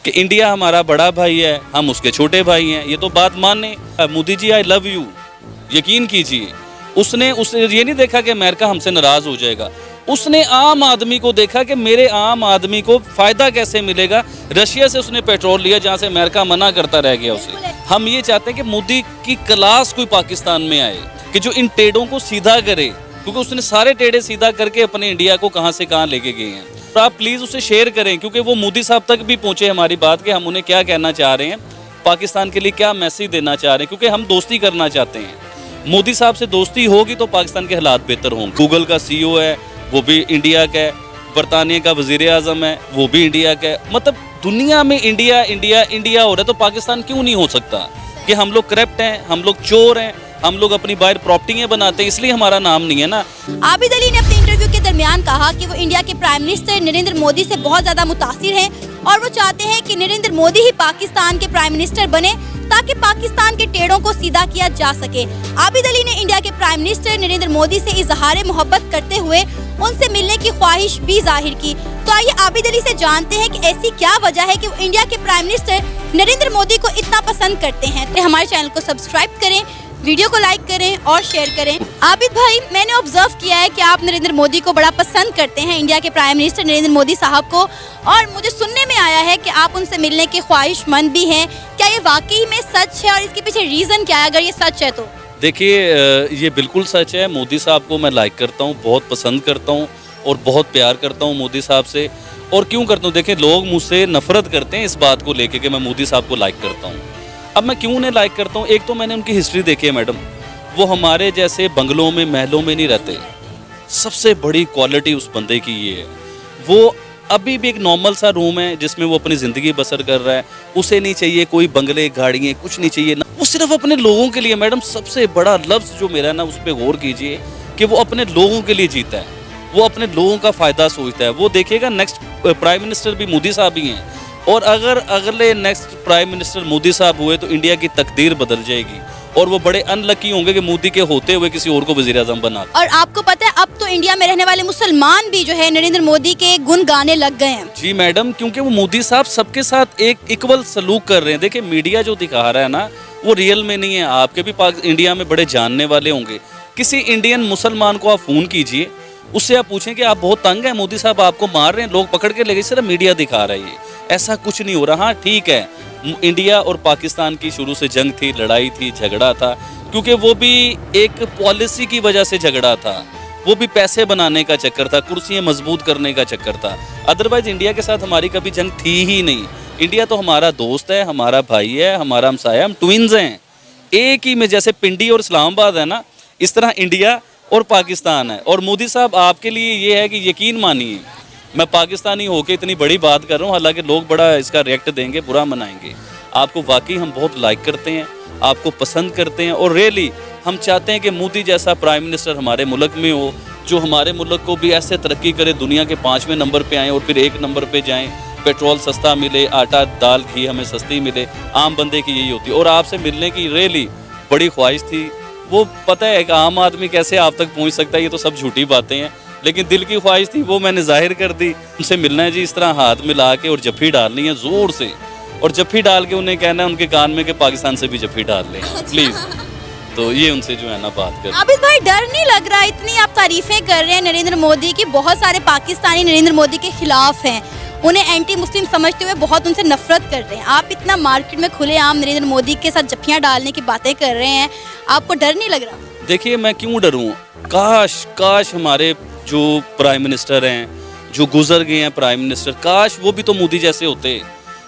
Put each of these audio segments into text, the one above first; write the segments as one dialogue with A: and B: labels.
A: कि इंडिया हमारा बड़ा भाई है, हम उसके छोटे भाई हैं, ये तो बात माने। Modi ji I love you, यकीन कीजिए उसने ये नहीं देखा कि अमेरिका हमसे नाराज हो जाएगा, उसने आम आदमी को देखा कि मेरे आम आदमी को फायदा कैसे मिलेगा। रशिया से उसने पेट्रोल लिया जहाँ से अमेरिका मना करता रह गया उसे। हम ये चाहते हैं कि मोदी की क्लास कोई पाकिस्तान में आए कि जो इन टेढ़ों को सीधा करे, क्योंकि उसने सारे टेढ़े सीधा करके अपने इंडिया को कहाँ से कहाँ लेके गए हैं। तो आप प्लीज़ उसे शेयर करें, क्योंकि वो मोदी साहब तक भी पहुँचे हमारी बात कि हम उन्हें क्या कहना चाह रहे हैं, पाकिस्तान के लिए क्या मैसेज देना चाह रहे हैं, क्योंकि हम दोस्ती करना चाहते हैं। मोदी साहब से दोस्ती होगी तो पाकिस्तान के हालात बेहतर होंगे। गूगल का CEO है वो भी इंडिया का है, बरतानिया का वज़ीर आज़म है वो भी इंडिया का है। मतलब दुनिया में इंडिया इंडिया इंडिया हो रहा है, तो पाकिस्तान क्यों नहीं हो सकता? कि हम लोग करप्ट हैं, हम लोग चोर हैं, हम लोग अपनी बाहर प्रॉपर्टियाँ बनाते हैं, इसलिए हमारा नाम नहीं है ना।
B: आबिद अली ने अपने इंटरव्यू के दरमियान कहा कि वो इंडिया के प्राइम मिनिस्टर नरेंद्र मोदी से बहुत ज़्यादा मुतासिर हैं और वो चाहते हैं कि नरेंद्र मोदी ही पाकिस्तान के प्राइम मिनिस्टर बने ताकि पाकिस्तान के टेढ़ों को सीधा किया जा सके। आबिद अली ने इंडिया के प्राइम मिनिस्टर नरेंद्र मोदी से इजहार मोहब्बत करते हुए उनसे मिलने की ख्वाहिश भी जाहिर की। तो आइए आबिद अली से जानते हैं कि ऐसी क्या वजह है कि वो इंडिया के प्राइम मिनिस्टर नरेंद्र मोदी को इतना पसंद करते हैं। तो हमारे चैनल को सब्सक्राइब करें, वीडियो को लाइक करें और शेयर करें। आबिद भाई, मैंने ऑब्जर्व किया है कि आप नरेंद्र मोदी को बड़ा पसंद करते हैं, इंडिया के प्राइम मिनिस्टर नरेंद्र मोदी साहब को, और मुझे सुनने में आया है कि आप उनसे मिलने के ख्वाहिशमंद भी हैं। क्या ये वाकई में सच है और इसके पीछे रीज़न क्या है, अगर ये सच है तो?
A: देखिए, ये बिल्कुल सच है। मोदी साहब को मैं लाइक करता हूँ, बहुत पसंद करता हूँ और बहुत प्यार करता हूँ मोदी साहब से। और क्यों करता हूँ? देखिए, लोग मुझसे नफरत करते हैं इस बात को लेके कि मैं मोदी साहब को लाइक करता हूँ। अब मैं क्यों उन्हें लाइक करता हूँ? एक तो मैंने उनकी हिस्ट्री देखी है मैडम, वो हमारे जैसे बंगलों में महलों में नहीं रहते। सबसे बड़ी क्वालिटी उस बंदे की ये है, वो अभी भी एक नॉर्मल सा रूम है जिसमें वो अपनी ज़िंदगी बसर कर रहा है। उसे नहीं चाहिए कोई बंगले गाड़ियाँ, कुछ नहीं चाहिए ना, वो सिर्फ अपने लोगों के लिए। मैडम, सबसे बड़ा लफ्ज़ जो मेरा ना, उस पर गौर कीजिए कि वो अपने लोगों के लिए जीता है, वो अपने लोगों का फ़ायदा सोचता है। वो देखिएगा नेक्स्ट प्राइम मिनिस्टर भी मोदी साहब ही हैं, और अगर अगले नेक्स्ट प्राइम मिनिस्टर मोदी साहब हुए तो इंडिया की तकदीर बदल जाएगी और वो बड़े अनलकी होंगे कि मोदी के होते हुए किसी और को वज़ीर आज़म बना।
B: और आपको पता है अब तो इंडिया में रहने वाले मुसलमान भी जो है नरेंद्र मोदी के गुण गाने लग गए हैं।
A: जी मैडम, क्योंकि वो मोदी साहब सबके साथ एक इक्वल सलूक कर रहे हैं। देखिए, मीडिया जो दिखा रहा है ना, वो रियल में नहीं है। आपके भी इंडिया में बड़े जानने वाले होंगे। किसी इंडियन मुसलमान को आप फ़ोन कीजिए, उससे आप पूछें कि आप बहुत तंग हैं, मोदी साहब आपको मार रहे हैं, लोग पकड़ के ले गए, सिर्फ मीडिया दिखा रहा है। ये ऐसा कुछ नहीं हो रहा। हाँ ठीक है, इंडिया और पाकिस्तान की शुरू से जंग थी, लड़ाई थी, झगड़ा था, क्योंकि वो भी एक पॉलिसी की वजह से झगड़ा था। वो भी पैसे बनाने का चक्कर था, कुर्सियाँ मजबूत करने का चक्कर था। अदरवाइज इंडिया के साथ हमारी कभी जंग थी ही नहीं। इंडिया तो हमारा दोस्त है, हमारा भाई है, हमारा हमसाया, हम ट्विन्स हैं। एक ही में जैसे पिंडी और इस्लामाबाद है ना, इस तरह इंडिया और पाकिस्तान है। और मोदी साहब, आपके लिए ये है कि यकीन मानिए, मैं पाकिस्तानी होके इतनी बड़ी बात कर रहा हूँ, हालांकि लोग बड़ा इसका रिएक्ट देंगे, बुरा मनाएंगे। आपको वाकई हम बहुत लाइक करते हैं, आपको पसंद करते हैं, और रियली हम चाहते हैं कि मोदी जैसा प्राइम मिनिस्टर हमारे मुल्क में हो, जो हमारे मुल्क को भी ऐसे तरक्की करे, दुनिया के 5वें नंबर पे आएँ और फिर 1 नंबर पे जाएँ। पेट्रोल सस्ता मिले, आटा दाल घी हमें सस्ती मिले, आम बंदे की यही होती है। और आपसे मिलने की रियली बड़ी ख्वाहिश थी। वो पता है कि आम आदमी कैसे आप तक पहुँच सकता है, ये तो सब झूठी बातें हैं, लेकिन दिल की ख्वाहिश थी, वो मैंने जाहिर कर दी। उनसे मिलना है जी, इस तरह हाथ मिला के और जफ्फी डालनी है ज़ोर से, और जफ्फी डाल के उन्हें कहना है उनके कान में कि पाकिस्तान से भी जफ्फी डाल लें प्लीज़। तो ये उनसे जो है ना बात कर।
B: आबिद भाई, डर नहीं लग रहा? इतनी आप तारीफें कर रहे हैं नरेंद्र मोदी की, बहुत सारे पाकिस्तानी नरेंद्र मोदी के खिलाफ हैं, उन्हें एंटी मुस्लिम समझते हुए बहुत उनसे नफरत करते हैं। आप इतना मार्केट में खुलेआम नरेंद्र मोदी के साथ जफ्फियाँ डालने की बातें कर रहे हैं, आपको डर नहीं लग रहा?
A: देखिए, मैं क्यों डरूं? काश हमारे जो प्राइम मिनिस्टर हैं, जो गुजर गए हैं प्राइम मिनिस्टर, काश वो भी तो मोदी जैसे होते,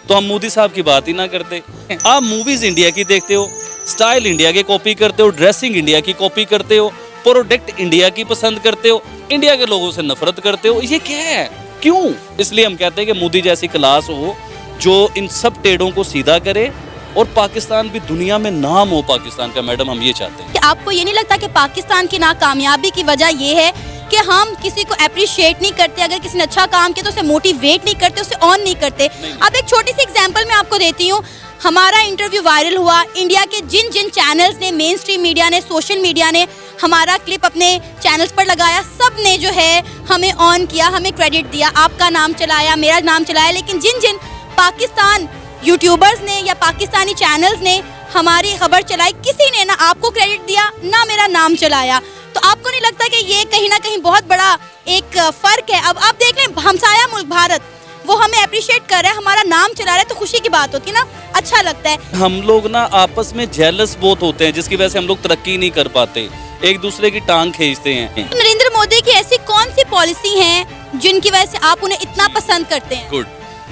A: तो हम मोदी साहब की बात ही ना करते। आप मूवीज़ इंडिया की देखते हो, स्टाइल इंडिया के कॉपी करते हो, ड्रेसिंग इंडिया की कॉपी करते हो, प्रोडक्ट इंडिया की पसंद करते हो, इंडिया के लोगों से नफरत करते हो। ये क्या है, क्यों? इसलिए हम कहते हैं कि मोदी जैसी क्लास हो जो इन सब टेढ़ों को सीधा करे और पाकिस्तान भी दुनिया में नाम हो पाकिस्तान का। मैडम, हम ये चाहते हैं।
B: आपको ये नहीं लगता कि पाकिस्तान की नाकामयाबी की वजह ये है कि हम किसी को अप्रिशिएट नहीं करते, अगर किसी ने अच्छा काम किया तो उसे मोटिवेट नहीं करते, उसे ऑन नहीं करते? अब एक छोटी सी एग्जांपल मैं आपको देती हूँ। हमारा इंटरव्यू वायरल हुआ, इंडिया के जिन जिन चैनल्स ने, मेन स्ट्रीम मीडिया ने, सोशल मीडिया ने हमारा क्लिप अपने चैनल्स पर लगाया, सब ने जो है हमें ऑन किया, हमें क्रेडिट दिया, आपका नाम चलाया, मेरा नाम चलाया। लेकिन जिन जिन पाकिस्तान यूट्यूबर्स ने या पाकिस्तानी चैनल्स ने हमारी खबर चलाई, किसी ने ना आपको क्रेडिट दिया ना मेरा नाम चलाया। तो आपको नहीं लगता कि ये कहीं ना कहीं बहुत बड़ा एक फर्क है? अब आप देख लें, हमसाया मुल्क भारत वो हमें अप्रिशिएट कर रहा है, हमारा नाम चला रहा है, तो खुशी की बात होती है ना, अच्छा लगता है।
A: हम लोग ना आपस में जेलस बहुत होते हैं, जिसकी वजह से हम लोग तरक्की नहीं कर पाते, एक दूसरे की टांग खींचते हैं।
B: नरेंद्र मोदी की ऐसी कौन सी पॉलिसी है जिनकी वजह से आप उन्हें इतना पसंद करते हैं?
A: गुड,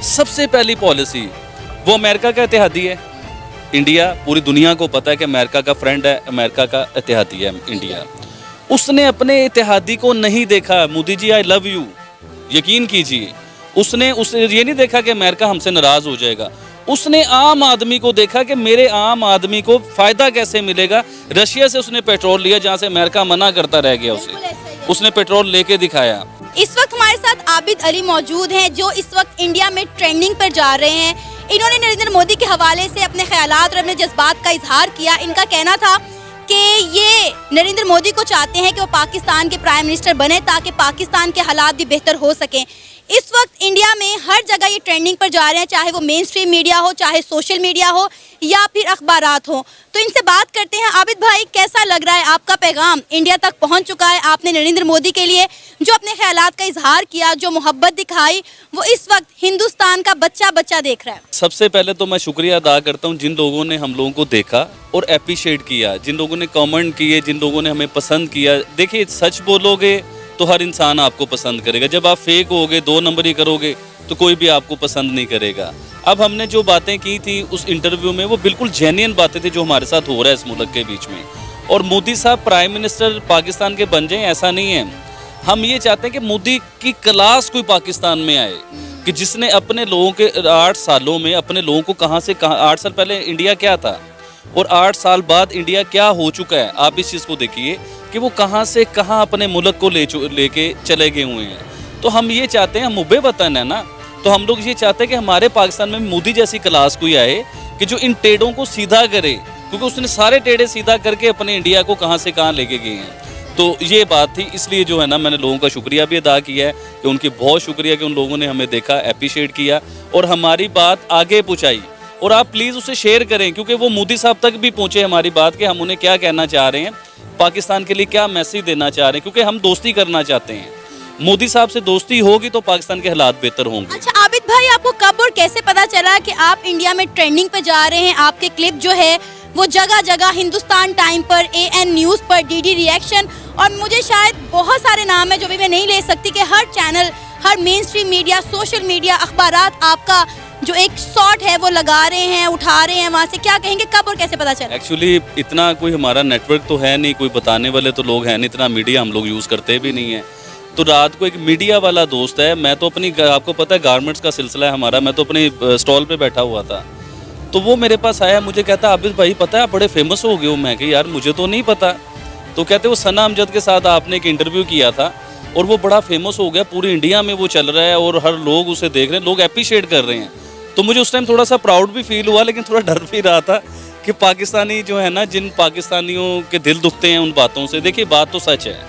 A: सबसे पहली पॉलिसी वो अमेरिका का इत्तेहादी है। इंडिया, पूरी दुनिया को पता है कि अमेरिका का फ्रेंड है, अमेरिका का इत्तेहादी है इंडिया। उसने अपने इत्तेहादी को नहीं देखा, Modi ji I love you, यकीन कीजिए। उसने ये नहीं देखा कि अमेरिका हमसे नाराज हो जाएगा, उसने आम आदमी को देखा कि मेरे आम आदमी को फायदा कैसे मिलेगा। रशिया से उसने पेट्रोल लिया जहाँ से अमेरिका मना करता रह गया, उसने पेट्रोल लेके दिखाया।
B: इस वक्त हमारे साथ आबिद अली मौजूद हैं, जो इस वक्त इंडिया में ट्रेंडिंग पर जा रहे हैं। इन्होंने नरेंद्र मोदी के हवाले से अपने ख्यालात और अपने जज्बात का इजहार किया। इनका कहना था कि ये नरेंद्र मोदी को चाहते हैं कि वो पाकिस्तान के प्राइम मिनिस्टर बने ताकि पाकिस्तान के हालात भी बेहतर हो सकें। इस वक्त इंडिया में हर जगह ये ट्रेंडिंग पर जा रहे हैं, चाहे वो मेन स्ट्रीम मीडिया हो, चाहे सोशल मीडिया हो या फिर अखबारात हो। तो इनसे बात करते हैं। आबिद भाई, कैसा लग रहा है? आपका पैगाम इंडिया तक पहुंच चुका है। आपने नरेंद्र मोदी के लिए जो अपने ख्यालात का इजहार किया, जो मोहब्बत दिखाई, वो इस वक्त हिंदुस्तान का बच्चा बच्चा देख रहा है।
A: सबसे पहले तो मैं शुक्रिया अदा करता हूँ जिन लोगों ने हम लोगों को देखा और अप्रिशिएट किया, जिन लोगों ने कमेंट किए, जिन लोगों ने हमें पसंद किया। देखिए, सच बोलोगे तो हर इंसान आपको पसंद करेगा, जब आप फेक होगे, दो नंबरी करोगे तो कोई भी आपको पसंद नहीं करेगा। अब हमने जो बातें की थी उस इंटरव्यू में, वो बिल्कुल जेन्युइन बातें थी जो हमारे साथ हो रहा है इस मुल्क के बीच में। और मोदी साहब प्राइम मिनिस्टर पाकिस्तान के बन जाएं, ऐसा नहीं है। हम ये चाहते हैं कि मोदी की क्लास कोई पाकिस्तान में आए, कि जिसने अपने लोगों के 8 सालों में अपने लोगों को कहाँ से कहाँ, 8 साल पहले इंडिया क्या था और 8 साल बाद इंडिया क्या हो चुका है। आप इस चीज़ को देखिए कि वो कहाँ से कहाँ अपने मुल्क को लेके चले गए हुए हैं। तो हम ये चाहते हैं, हम मुबे वतन है ना, तो हम लोग ये चाहते हैं कि हमारे पाकिस्तान में मोदी जैसी क्लास कोई आए कि जो इन टेढ़ों को सीधा करे, क्योंकि उसने सारे टेढ़े सीधा करके अपने इंडिया को कहाँ से कहाँ लेके गए हैं। तो ये बात थी, इसलिए जो है ना, मैंने लोगों का शुक्रिया भी अदा किया है कि उनकी बहुत शुक्रिया कि उन लोगों ने हमें देखा, अप्रिशिएट किया और हमारी बात आगे पहुँचाई। और आप प्लीज़ उसे शेयर करें, क्योंकि वो मोदी साहब तक भी पहुँचे हमारी बात कि हम उन्हें क्या कहना चाह रहे हैं, पाकिस्तान के लिए क्या मैसेज देना चाह रहे हैं, क्योंकि हम दोस्ती करना चाहते हैं। मोदी साहब से दोस्ती होगी तो पाकिस्तान के हालात बेहतर होंगे।
B: अच्छा आबिद भाई, आपको कब और कैसे पता चला कि आप इंडिया में ट्रेंडिंग पे जा रहे हैं? आपके क्लिप जो है वो जगह जगह, हिंदुस्तान टाइम पर, AN न्यूज़ पर, DD रिएक्शन, और मुझे शायद बहुत सारे नाम है जो भी मैं नहीं ले सकती, कि हर चैनल, हर mainstream media, social media, अखबारात आपका जो एक शॉट है वो लगा रहे हैं, उठा रहे हैं वहाँ से। क्या कहेंगे, कब और कैसे पता चला?
A: एक्चुअली इतना कोई हमारा नेटवर्क तो है नहीं, कोई बताने वाले तो लोग हैं नहीं, इतना मीडिया हम लोग यूज़ करते भी नहीं है। तो रात को एक मीडिया वाला दोस्त है, मैं तो अपनी, आपको पता है गारमेंट्स का सिलसिला है हमारा, मैं तो अपने स्टॉल पे बैठा हुआ था, तो वो मेरे पास आया, मुझे कहता आबिद भाई पता है आप बड़े फेमस हो गए हो। मैं कहा यार मुझे तो नहीं पता। तो कहते वो सना अमजद के साथ आपने एक इंटरव्यू किया था और वो बड़ा फेमस हो गया, पूरी इंडिया में वो चल रहा है और हर लोग उसे देख रहे हैं, लोग अप्रिशिएट कर रहे हैं। तो मुझे उस टाइम थोड़ा सा प्राउड भी फील हुआ, लेकिन थोड़ा डर भी रहा था कि पाकिस्तानी जो है ना, जिन पाकिस्तानियों के दिल दुखते हैं उन बातों से। देखिए बात तो सच है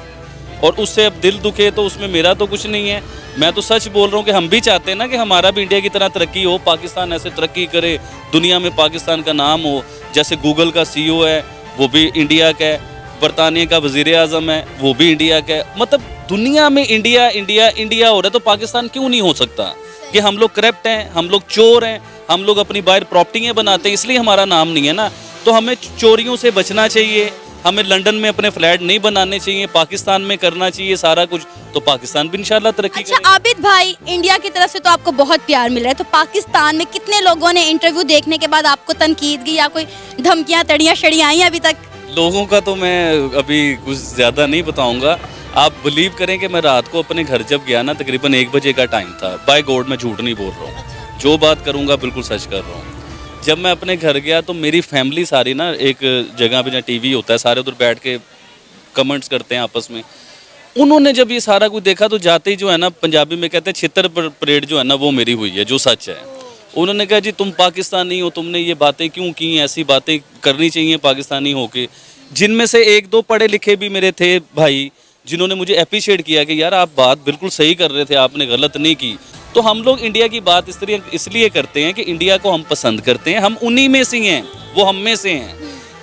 A: और उससे अब दिल दुखे तो उसमें मेरा तो कुछ नहीं है। मैं तो सच बोल रहा हूँ कि हम भी चाहते हैं ना कि हमारा भी इंडिया की तरह तरक्की हो, पाकिस्तान ऐसे तरक्की करे, दुनिया में पाकिस्तान का नाम हो। जैसे गूगल का CEO है वो भी इंडिया का है, बरतानिया का वज़ीर आज़म है वो भी इंडिया का है। मतलब दुनिया में इंडिया इंडिया इंडिया हो रहा है, तो पाकिस्तान क्यों नहीं हो सकता? कि हम लोग करप्ट हैं, हम लोग चोर हैं, हम लोग अपनी बाहर प्रॉपर्टियाँ बनाते हैं, इसलिए हमारा नाम नहीं है ना। तो हमें चोरियों से बचना चाहिए, हमें लंदन में अपने फ्लैट नहीं बनाने चाहिए, पाकिस्तान में करना चाहिए सारा कुछ, तो पाकिस्तान भी इंशाल्लाह तरक्की करेगा।
B: अच्छा आबिद भाई, इंडिया की तरफ से तो आपको बहुत प्यार मिल रहा है, तो पाकिस्तान में कितने लोगों ने इंटरव्यू देखने के बाद आपको तनकीद की या कोई धमकियां, तड़ियां, शड़ियां आई अभी तक?
A: लोगों का तो मैं अभी कुछ ज़्यादा नहीं बताऊंगा। आप बिलीव करें कि मैं रात को अपने घर जब गया ना, तकरीबन 1 बजे का टाइम था। बाय गॉड मैं झूठ नहीं बोल रहा हूँ, जो बात करूँगा बिल्कुल सच कर रहा हूँ। जब मैं अपने घर गया तो मेरी फैमिली सारी ना एक जगह पे जहाँ TV होता है, सारे उधर बैठ के कमेंट्स करते हैं आपस में। उन्होंने जब ये सारा कुछ देखा तो जाते ही जो है ना, पंजाबी में कहते हैं छितर परेड जो है ना वो मेरी हुई है, जो सच है। उन्होंने कहा जी तुम पाकिस्तानी हो, तुमने ये बातें क्यों की, ऐसी बातें करनी चाहिए पाकिस्तानी होके। जिनमें से 1-2 पढ़े लिखे भी मेरे थे भाई, जिन्होंने मुझे अप्रिशिएट किया कि यार आप बात बिल्कुल सही कर रहे थे, आपने गलत नहीं की। तो हम लोग इंडिया की बात इसलिए करते हैं कि इंडिया को हम पसंद करते हैं, हम उन्हीं में से हैं, वो हम में से हैं।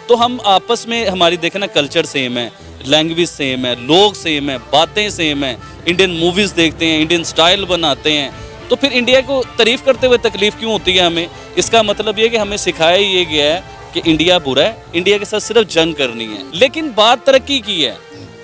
A: तो हम आपस में हमारी देखें ना, कल्चर सेम है, लैंग्वेज सेम है, लोग सेम है, बातें सेम है, इंडियन मूवीज़ देखते हैं, इंडियन स्टाइल बनाते हैं, तो फिर इंडिया को तारीफ़ करते हुए तकलीफ़ क्यों होती है हमें? इसका मतलब ये कि हमें सिखाया ये गया है कि इंडिया बुरा है, इंडिया के साथ सिर्फ जंग करनी है। लेकिन बात तरक्की की है,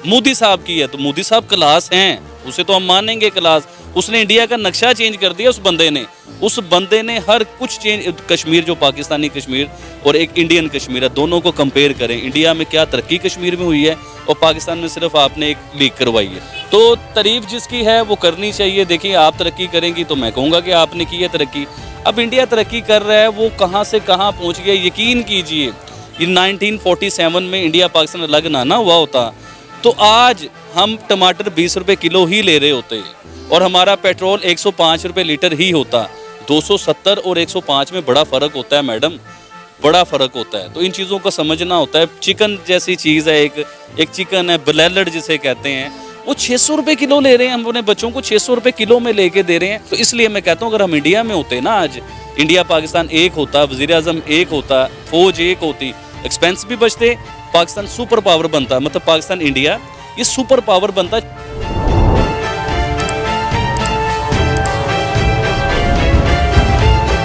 A: मोदी साहब की है, तो मोदी साहब क्लास हैं, उसे तो हम मानेंगे क्लास। उसने इंडिया का नक्शा चेंज कर दिया उस बंदे ने हर कुछ चेंज। कश्मीर जो पाकिस्तानी कश्मीर और एक इंडियन कश्मीर है, दोनों को कंपेयर करें, इंडिया में क्या तरक्की कश्मीर में हुई है और पाकिस्तान में सिर्फ आपने एक लीक करवाई है। तो तारीफ जिसकी है वो करनी चाहिए। देखिए, आप तरक्की करेंगी तो मैं कहूँगा कि आपने की है तरक्की। अब इंडिया तरक्की कर रहा है, वो कहाँ से कहाँ पहुँच गया। यकीन कीजिए, ये 1947 में इंडिया पाकिस्तान अलग ना हुआ होता तो आज हम टमाटर 20 रुपये किलो ही ले रहे होते और हमारा पेट्रोल 105 रुपये लीटर ही होता। 270 और 105 में बड़ा फ़र्क होता है मैडम, बड़ा फ़र्क होता है। तो इन चीज़ों को समझना होता है। चिकन जैसी चीज़ है, एक चिकन है ब्लेलर जिसे कहते हैं, वो 600 रुपये किलो ले रहे हैं, हम अपने बच्चों को 600 रुपये किलो में लेके दे रहे हैं। तो इसलिए मैं कहता हूँ, अगर हम इंडिया में होते ना, आज इंडिया पाकिस्तान एक होता, वज़ीर आज़म एक होता, फ़ौज एक होती, एक्सपेंस भी बचते, पाकिस्तान सुपर पावर बनता, मतलब पाकिस्तान इंडिया ये सुपर पावर बनता।